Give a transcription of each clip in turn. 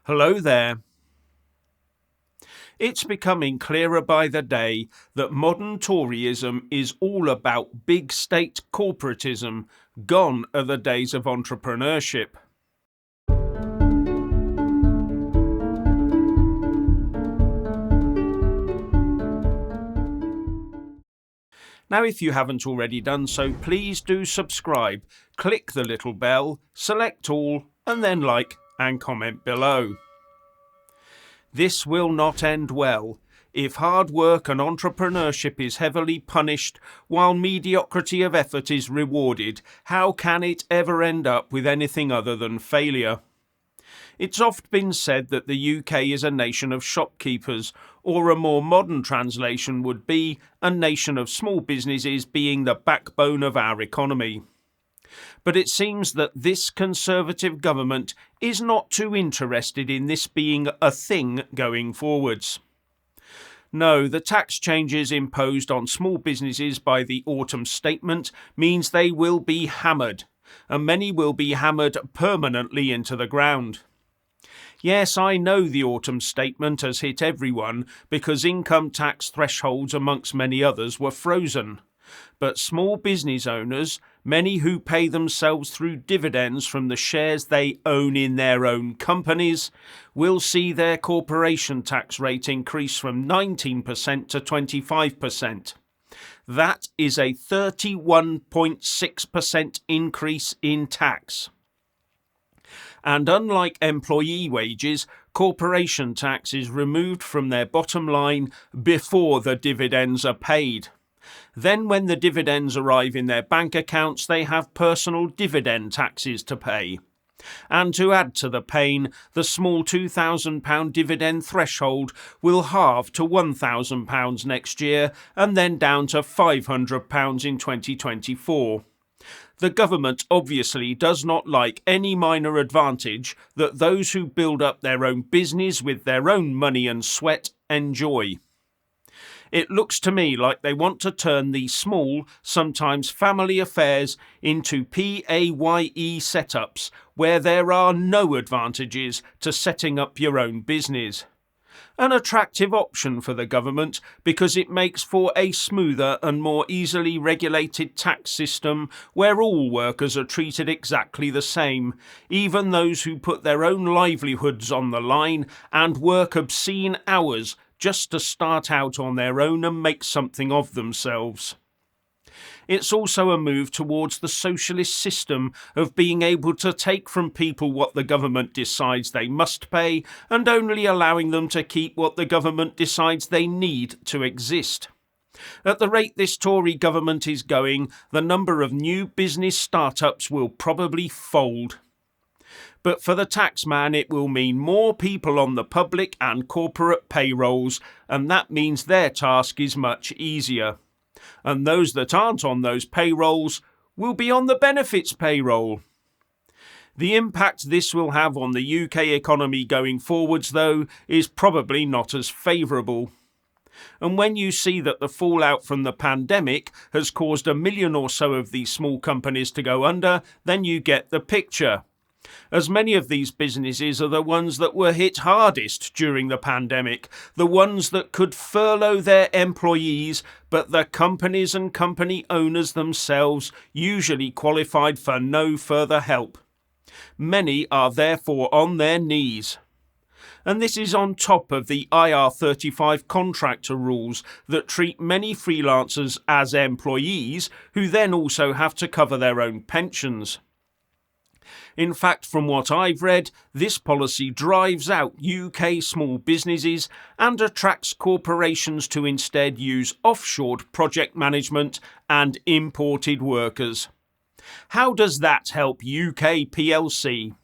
Hello there. It's becoming clearer by the day that modern Toryism is all about big state corporatism. Gone are the days of entrepreneurship. Now, if you haven't already done so, please do subscribe, click the little bell, select all, and then like and comment below. This will not end well. If hard work and entrepreneurship is heavily punished while mediocrity of effort is rewarded, how can it ever end up with anything other than failure? It's oft been said that the UK is a nation of shopkeepers, or a more modern translation would be a nation of small businesses being the backbone of our economy. But it seems that this Conservative government is not too interested in this being a thing going forwards. No, the tax changes imposed on small businesses by the autumn statement means they will be hammered, and many will be hammered permanently into the ground. Yes, I know the autumn statement has hit everyone because income tax thresholds, amongst many others, were frozen. But small business owners, many who pay themselves through dividends from the shares they own in their own companies, will see their corporation tax rate increase from 19% to 25%. That is a 31.6% increase in tax. And unlike employee wages, corporation tax is removed from their bottom line before the dividends are paid. Then when the dividends arrive in their bank accounts, they have personal dividend taxes to pay. And to add to the pain, the small £2,000 dividend threshold will halve to £1,000 next year and then down to £500 in 2024. The government obviously does not like any minor advantage that those who build up their own business with their own money and sweat enjoy. It looks to me like they want to turn these small, sometimes family affairs into PAYE setups where there are no advantages to setting up your own business. An attractive option for the government because it makes for a smoother and more easily regulated tax system where all workers are treated exactly the same, even those who put their own livelihoods on the line and work obscene hours just to start out on their own and make something of themselves. It's also a move towards the socialist system of being able to take from people what the government decides they must pay and only allowing them to keep what the government decides they need to exist. At the rate this Tory government is going, the number of new business startups will probably fold. But for the taxman, it will mean more people on the public and corporate payrolls, and that means their task is much easier. And those that aren't on those payrolls will be on the benefits payroll. The impact this will have on the UK economy going forwards, though, is probably not as favourable. And when you see that the fallout from the pandemic has caused 1 million or so of these small companies to go under, then you get the picture. As many of these businesses are the ones that were hit hardest during the pandemic, the ones that could furlough their employees, but the companies and company owners themselves usually qualified for no further help. Many are therefore on their knees. And this is on top of the IR35 contractor rules that treat many freelancers as employees who then also have to cover their own pensions. In fact, from what I've read, this policy drives out UK small businesses and attracts corporations to instead use offshored project management and imported workers. How does that help UK PLC?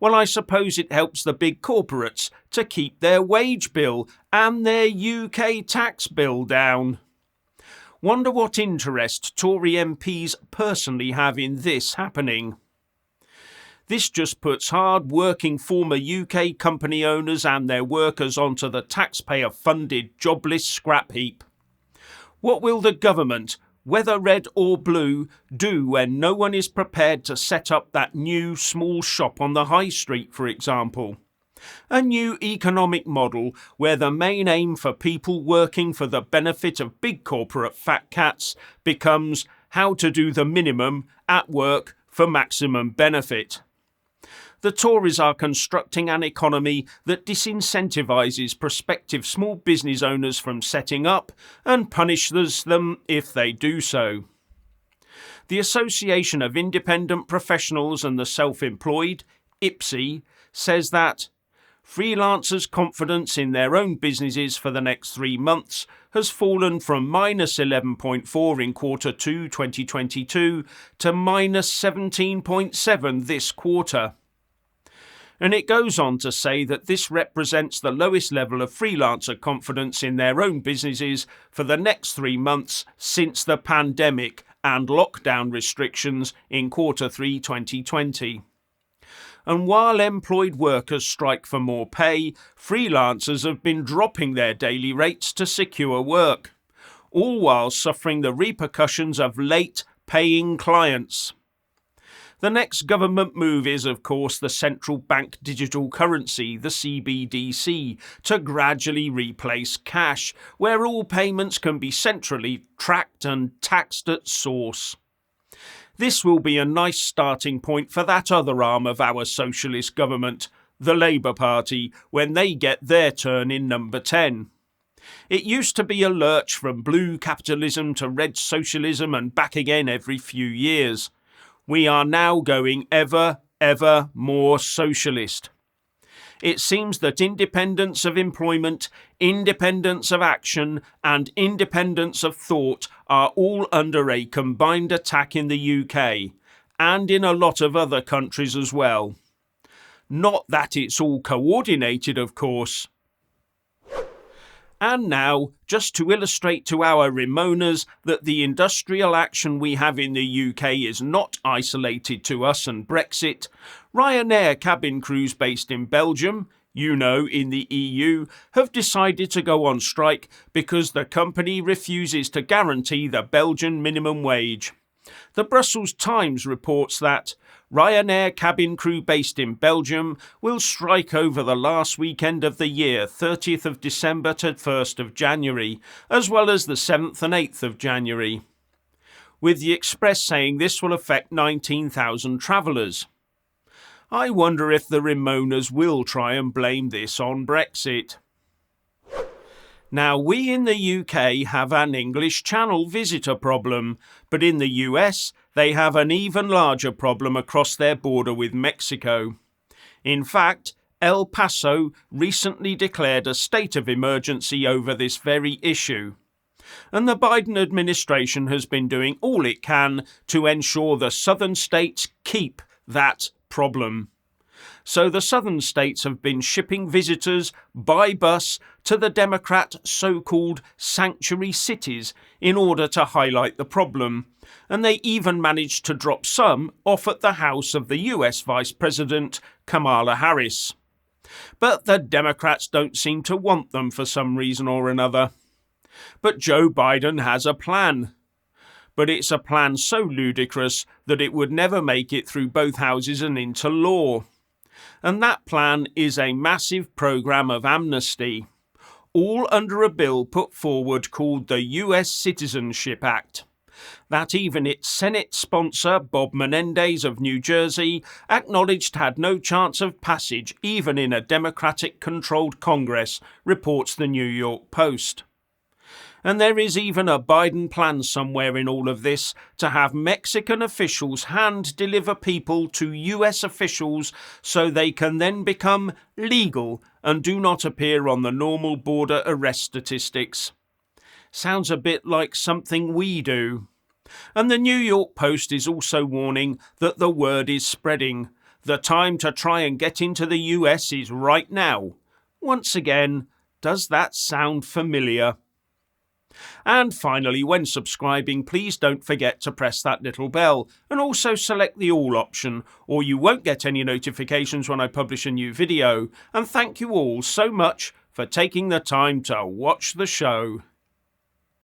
Well, I suppose it helps the big corporates to keep their wage bill and their UK tax bill down. Wonder what interest Tory MPs personally have in this happening. This just puts hard-working former UK company owners and their workers onto the taxpayer-funded jobless scrap heap. What will the government, whether red or blue, do when no one is prepared to set up that new small shop on the high street, for example? A new economic model where the main aim for people working for the benefit of big corporate fat cats becomes how to do the minimum at work for maximum benefit. The Tories are constructing an economy that disincentivises prospective small business owners from setting up and punishes them if they do so. The Association of Independent Professionals and the Self-Employed, IPSE, says that freelancers' confidence in their own businesses for the next 3 months has fallen from minus 11.4 in Q2 2022 to minus 17.7 this quarter. And it goes on to say that this represents the lowest level of freelancer confidence in their own businesses for the next 3 months since the pandemic and lockdown restrictions in Q3 2020. And while employed workers strike for more pay, freelancers have been dropping their daily rates to secure work, all while suffering the repercussions of late paying clients. The next government move is, of course, the central bank digital currency, the CBDC, to gradually replace cash, where all payments can be centrally tracked and taxed at source. This will be a nice starting point for that other arm of our socialist government, the Labour Party, when they get their turn in number 10. It used to be a lurch from blue capitalism to red socialism and back again every few years. We are now going ever more socialist. It seems that independence of employment, independence of action, and independence of thought are all under a combined attack in the UK, and in a lot of other countries as well. Not that it's all coordinated, of course. And now, just to illustrate to our Ramonas that the industrial action we have in the UK is not isolated to us and Brexit, Ryanair cabin crews based in Belgium, in the EU, have decided to go on strike because the company refuses to guarantee the Belgian minimum wage. The Brussels Times reports that Ryanair cabin crew based in Belgium will strike over the last weekend of the year, 30th of December to 1st of January, as well as the 7th and 8th of January, with the Express saying this will affect 19,000 travellers. I wonder if the Ramonas will try and blame this on Brexit. Now, we in the UK have an English Channel visitor problem, but in the US they have an even larger problem across their border with Mexico. In fact, El Paso recently declared a state of emergency over this very issue. And the Biden administration has been doing all it can to ensure the southern states keep that problem. So the southern states have been shipping visitors by bus to the Democrat so-called sanctuary cities in order to highlight the problem, and they even managed to drop some off at the house of the US Vice President Kamala Harris. But the Democrats don't seem to want them for some reason or another. But Joe Biden has a plan. But it's a plan so ludicrous that it would never make it through both houses and into law. And that plan is a massive programme of amnesty, all under a bill put forward called the US Citizenship Act, that even its Senate sponsor, Bob Menendez of New Jersey, acknowledged had no chance of passage even in a Democratic-controlled Congress, reports the New York Post. And there is even a Biden plan somewhere in all of this to have Mexican officials hand-deliver people to US officials so they can then become legal and do not appear on the normal border arrest statistics. Sounds a bit like something we do. And the New York Post is also warning that the word is spreading. The time to try and get into the US is right now. Once again, does that sound familiar? And finally, when subscribing, please don't forget to press that little bell and also select the all option, or you won't get any notifications when I publish a new video. And thank you all so much for taking the time to watch the show.